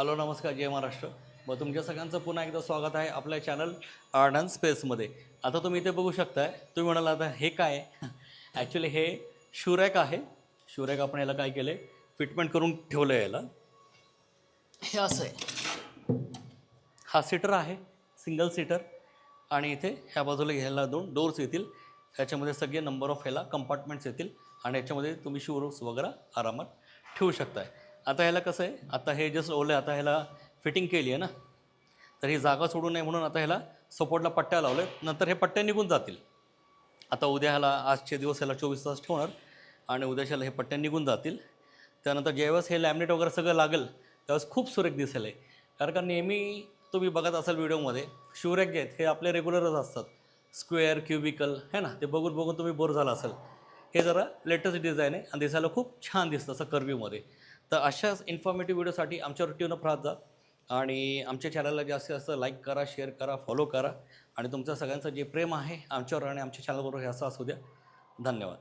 Hello नमस्कार जय महाराष्ट्र. मग तुमच्या सगळ्यांचं पुन्हा एकदा स्वागत आहे आपल्या चॅनल आर्ट अँड स्पेसमध्ये. आता तुम्ही इथे बघू शकताय, तुम्ही म्हणाला आता हे काय आहे. ॲक्च्युली हे शूरॅक आहे. शूरॅक आपण याला काय केलं आहे, फिटमेंट करून ठेवलं आहे. याला हे असं आहे, हा सीटर आहे, सिंगल सीटर. आणि इथे ह्या बाजूला घ्यायला 2 डोर्स येतील. ह्याच्यामध्ये सगळे नंबर ऑफ ह्याला कंपार्टमेंट्स येतील आणि याच्यामध्ये तुम्ही शूज वगैरे आरामात ठेवू शकताय. आता ह्याला कसं आहे, आता हे जस्ट ओलं आता ह्याला फिटिंग केली आहे ना, तर ही जागा सोडू नये म्हणून आता ह्याला सपोर्टला पट्ट्या लावल्या. नंतर हे पट्ट्या निघून जातील. आता उद्या ह्याला आजचे दिवस ह्याला 24 तास ठेवणार आणि उद्याच्याला हे पट्ट्या निघून जातील. त्यानंतर ज्यावेळेस हे लॅमिनेट वगैरे सगळं लागेल त्यावेळेस खूप सुरेख दिसेल आहे. कारण का नेहमी तुम्ही बघत असाल व्हिडिओमध्ये शूरॅक जे आहेत हे आपले रेग्युलरच असतात, स्क्वेअर क्युबिकल है ना, ते बघून बघून तुम्ही बोर झाला असेल. हे जरा लेटेस्ट डिझाईन आहे आणि दिसायला खूप छान दिसतं असं कर्व्यूमध्ये. तर अशाच इन्फॉर्मेटिव्ह व्हिडिओसाठी आमच्यावर ट्यूनअप राहत जा आणि आमच्या चॅनलला जास्तीत जास्त लाईक करा, शेअर करा, फॉलो करा आणि तुमचं सगळ्यांचं जे प्रेम आहे आमच्यावर आणि आमच्या चॅनलबरोबर हे असं असू द्या. धन्यवाद.